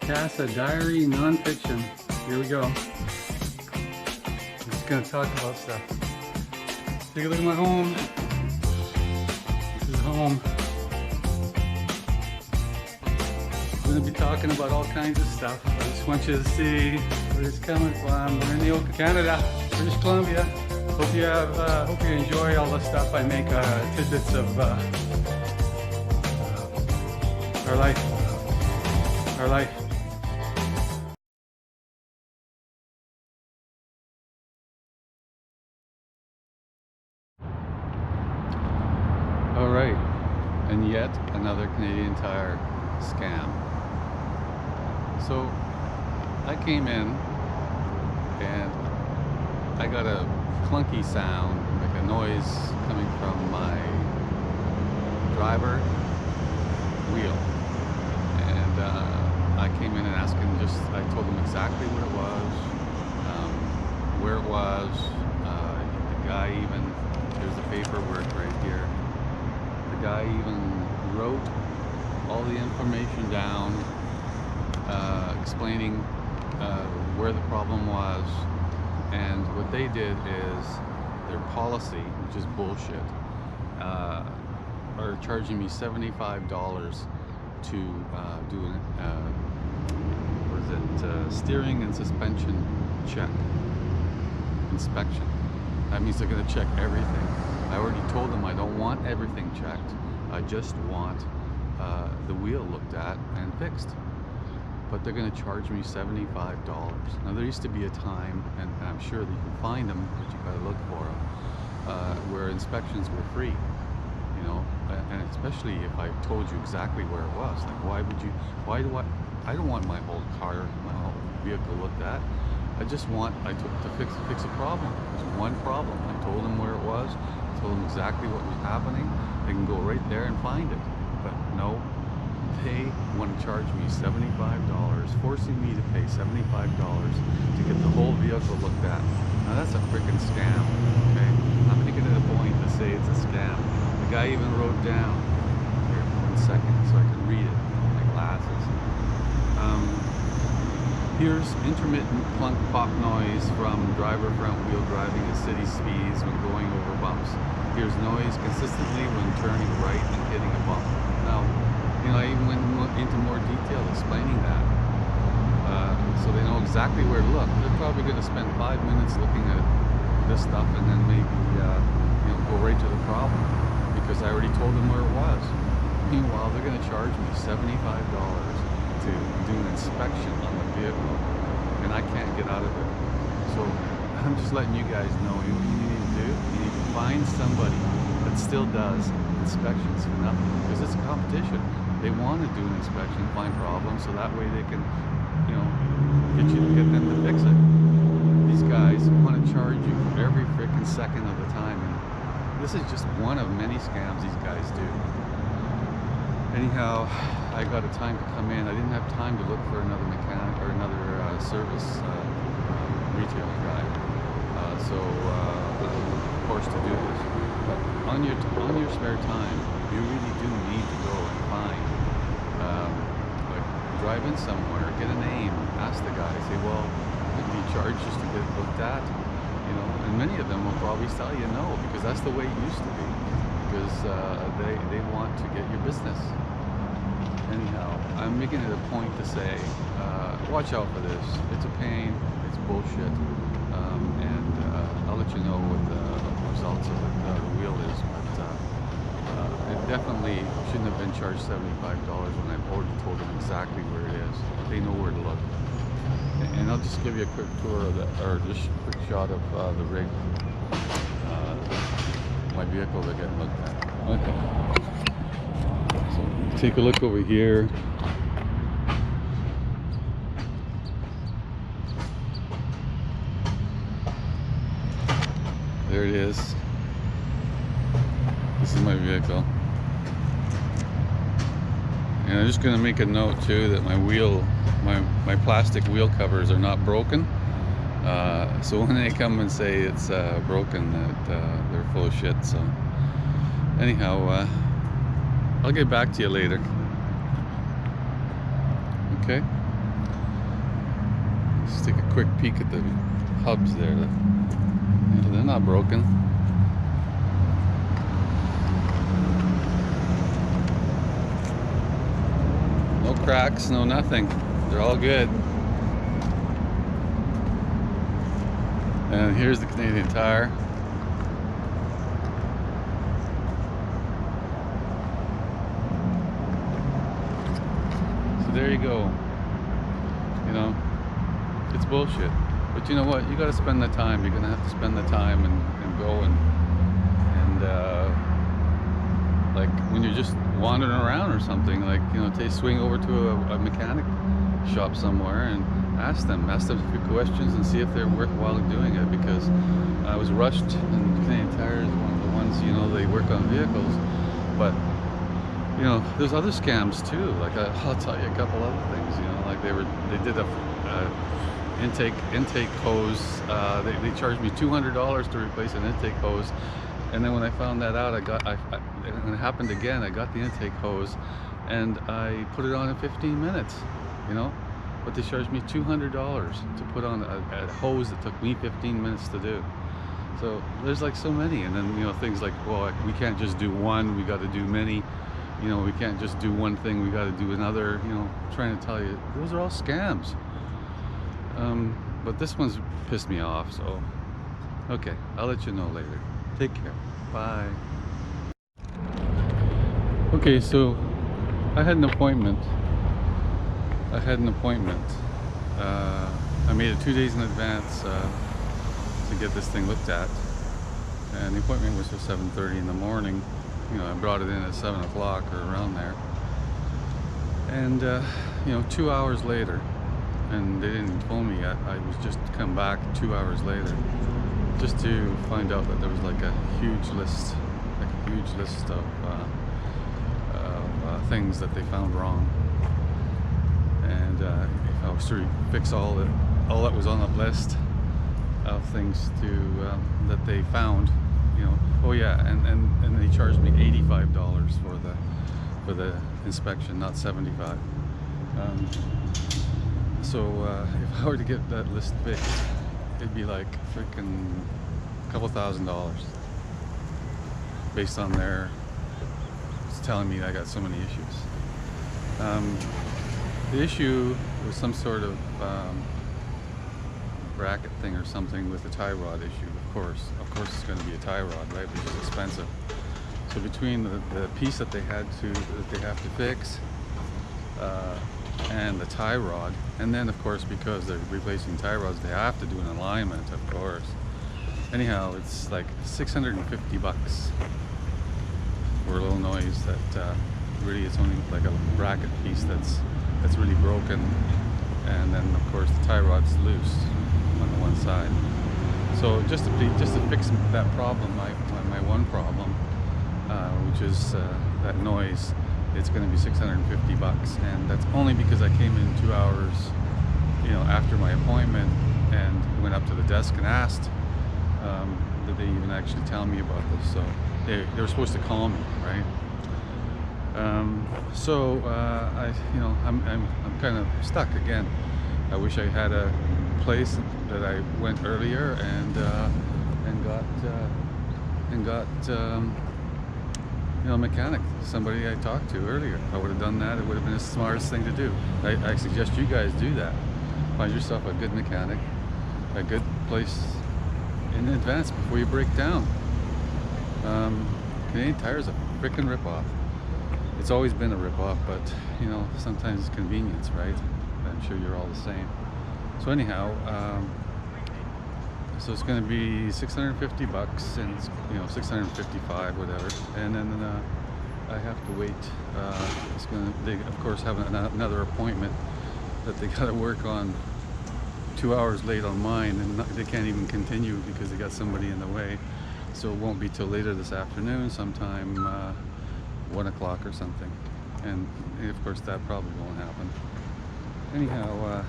Casa Diary Non-Fiction. Here we go. I'm just gonna talk about stuff. Take a look at my home. This is home. I'm gonna be talking about all kinds of stuff. I just want you to see where it's coming from. We're in the Oak Canada, British Columbia. Hope you enjoy all the stuff I make, tidbits of our life. Our life. All right, and yet another Canadian Tire scam. So I came in and I got a clunky sound, like a noise coming from my driver wheel, and I came in and asked him, I told him exactly what it was, where it was. The guy even, there's the paperwork right here. The guy even wrote all the information down, explaining where the problem was. And what they did is, their policy, which is bullshit, are charging me $75 to do an steering and suspension check, inspection. That means they're going to check everything. I already told them I don't want everything checked. I just want the wheel looked at and fixed. But they're going to charge me $75. Now there used to be a time, and I'm sure that you can find them, but you got to look for them, where inspections were free. You know, and especially if I told you exactly where it was. Like, I don't want my whole car, my whole vehicle looked at. I just want to fix a problem. There's one problem. I told them where it was. I told them exactly what was happening. They can go right there and find it. But no, they want to charge me $75, forcing me to pay $75 to get the whole vehicle looked at. Now that's a freaking scam. Okay, I'm making it a point to say it's a scam. The guy even wrote down here, 1 second, so I can read it with my glasses. Here's intermittent clunk pop noise from driver front wheel driving at city speeds when going over bumps. Here's noise consistently when turning right and hitting a bump. Now, you know, I even went into more detail explaining that, so they know exactly where to look. They're probably going to spend 5 minutes looking at this stuff and then maybe you know, go right to the problem, because I already told them where it was. Meanwhile, they're going to charge me $75 to do an inspection on the vehicle, and I can't get out of it. So I'm just letting you guys know what you need to do. You need to find somebody that still does inspections for nothing, because it's a competition. They want to do an inspection, find problems, so that way they can, you know, get them to fix it. These guys want to charge you for every freaking second of the time, and this is just one of many scams these guys do. Anyhow, I got a time to come in. I didn't have time to look for another mechanic or another service retail guy. So of course, to do this. But on your spare time, you really do need to go and find, like, drive in somewhere, get a name, ask the guy, say, well, do you charge just to get it looked at? You know, and many of them will probably tell you no, because that's the way it used to be. Because they want to get your business. Anyhow, I'm making it a point to say, watch out for this. It's a pain, it's bullshit, and I'll let you know what the results of the wheel is, but it definitely shouldn't have been charged $75 when I've already told them exactly where it is. They know where to look. And I'll just give you a quick tour of or just a quick shot of the rig, my vehicle they're getting looked at. Okay. So take a look over here. There it is. This is my vehicle. And I'm just going to make a note too that my plastic wheel covers are not broken. So when they come and say it's broken, that they're full of shit. So anyhow, I'll get back to you later. Okay? Let's take a quick peek at the hubs there. They're not broken. No cracks, no nothing. They're all good. And here's the Canadian Tire. So there you go. You know, it's bullshit. But you know what? You got to spend the time. You're gonna have to spend the time and go and like when you're just wandering around or something, like, you know, swing over to a mechanic shop somewhere and ask them a few questions and see if they're worthwhile doing it, because I was rushed, and Canadian Tire is one of the ones, you know, they work on vehicles, but you know, there's other scams too. Like I'll tell you a couple other things. You know, like they did a intake hose. They charged me $200 to replace an intake hose, and then when I found that out, when it happened again, I got the intake hose and I put it on in 15 minutes. You know, but they charged me $200 to put on a hose that took me 15 minutes to do. So there's like so many, and then, you know, things like, well, we can't just do one, we got to do many. You know, we can't just do one thing, we got to do another. You know, trying to tell you, those are all scams. But this one's pissed me off, so okay, I'll let you know later. Take care. Bye. Okay, so I had an appointment. I made it 2 days in advance to get this thing looked at, and the appointment was for 7:30 in the morning. You know, I brought it in at 7 o'clock or around there, and you know, 2 hours later, and they didn't phone me yet. I was just come back 2 hours later, just to find out that there was like a huge list of things that they found wrong, and if I was to fix all that was on the list of things that they found. You know, oh yeah, and they charged me $85 for the inspection, not $75. So if I were to get that list fixed, it'd be like freaking a couple $1,000, based on their telling me I got so many issues. The issue was some sort of bracket thing or something with the tie rod issue. Of course it's going to be a tie rod, right, which is expensive. So between the piece that they have to fix and the tie rod, and then of course, because they're replacing tie rods, they have to do an alignment, of course. Anyhow, it's like $650 for a little noise that really, it's only like a bracket piece that's really broken, and then of course the tie rod's loose on the one side. So just to fix that problem, my one problem, which is that noise, it's going to be $650, and that's only because I came in 2 hours, you know, after my appointment, and went up to the desk and asked that they even actually tell me about this. So they were supposed to call me, right? I'm kind of stuck again. I wish I had a place that I went earlier and got you know, a mechanic, somebody I talked to earlier. If I would have done that, it would have been the smartest thing to do. I suggest you guys do that. Find yourself a good mechanic, a good place in advance before you break down. Canadian Tire is a freaking rip-off. It's always been a rip-off, but you know, sometimes it's convenience, right? I'm sure you're all the same. So anyhow, so it's going to be $650, and it's, you know, $655, whatever. And then I have to wait. They of course have another appointment that they got to work on 2 hours late on mine, and they can't even continue because they got somebody in the way. So it won't be till later this afternoon, sometime 1 o'clock or something. And of course that probably won't happen. Anyhow,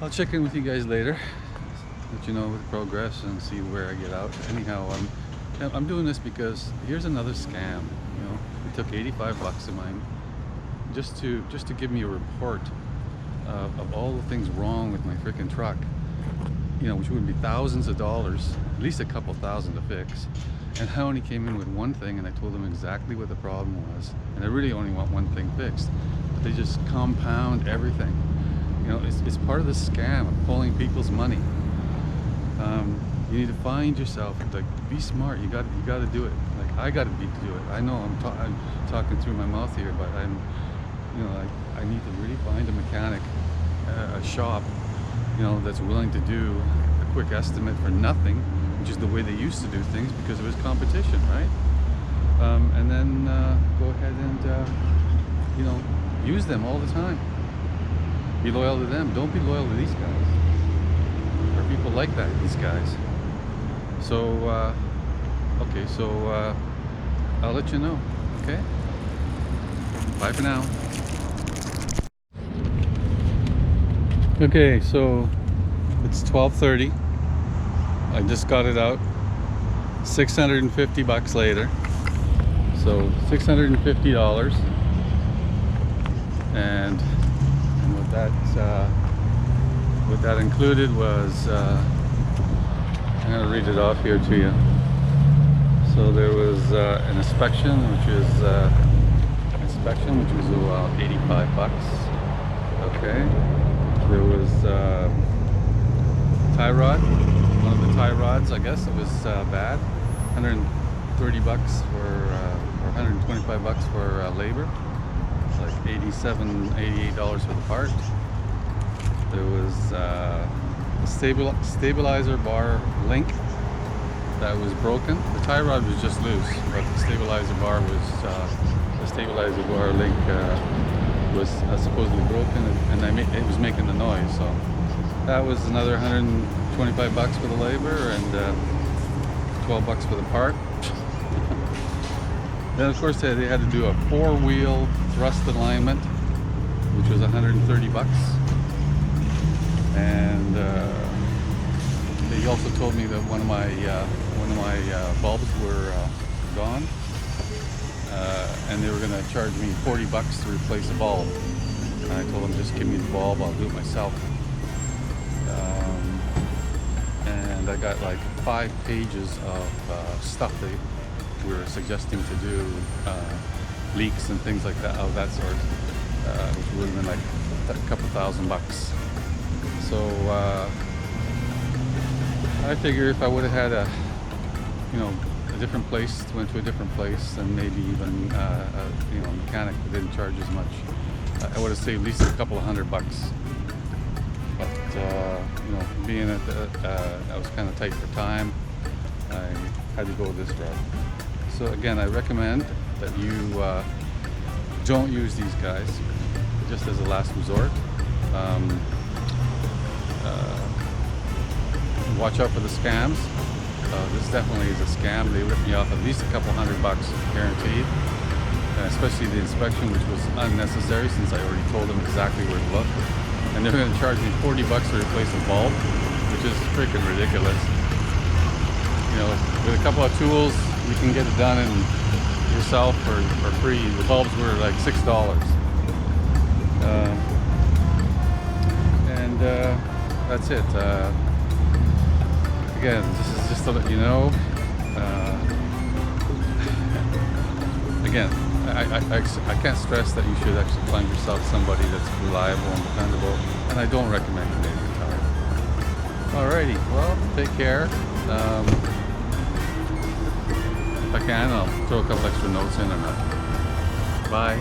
I'll check in with you guys later, let you know the progress and see where I get out. Anyhow, I'm doing this because here's another scam. You know, it took $85 of mine just to give me a report of all the things wrong with my freaking truck, you know, which would be thousands of dollars, at least a couple thousand to fix. And I only came in with one thing, and I told them exactly what the problem was. And I really only want one thing fixed. But they just compound everything. You know, it's part of the scam of pulling people's money. You need to find yourself, like, be smart. You got to do it. Like, I got to do it. I know I'm talking through my mouth here, but I need to really find a mechanic, a shop, you know, that's willing to do a quick estimate for nothing, which is the way they used to do things because it was competition, right? And then go ahead and you know, use them all the time. Be loyal to them. Don't be loyal to these guys or people like that. These guys. So okay, so I'll let you know. Okay. Bye for now. Okay, so it's 12:30. I just got it out. $650 later. So $650, and what that included was I'm gonna read it off here to you. So there was an inspection, which was about $85. Okay. There was tie rod, one of the tie rods, I guess it was bad. $130 or $125 for labor. It's like $88 for the part. There was a stabilizer bar link that was broken. The tie rod was just loose, but the stabilizer bar link was supposedly broken, and it was making the noise. So that was another $125 for the labor and $12 for the part. Then of course they had to do a 4-wheel thrust alignment, which was $130. And they also told me that one of my bulbs were gone, and they were going to charge me $40 to replace a bulb. And I told them, just give me the bulb, I'll do it myself. And I got like 5 pages of stuff they were suggesting to do, leaks and things like that, of that sort, which would have been like a couple $1,000. So I figure if I would have had a different place, went to a different place, and maybe even a mechanic that didn't charge as much, I would have saved at least a couple of $100. But being that I was kind of tight for time, I had to go this route. So again, I recommend that you don't use these guys, just as a last resort. Watch out for the scams. This definitely is a scam. They ripped me off at least a couple $100 guaranteed, especially the inspection, which was unnecessary since I already told them exactly where to look. And they're going to charge me $40 to replace a bulb, which is freaking ridiculous. You know, with a couple of tools, you can get it done yourself for free. The bulbs were like $6. That's it. Again, this is just to let you know. Again, I can't stress that you should actually find yourself somebody that's reliable and dependable, and I don't recommend Canadian Tire. Alrighty, well, take care. If I can, I'll throw a couple extra notes in or not. Bye.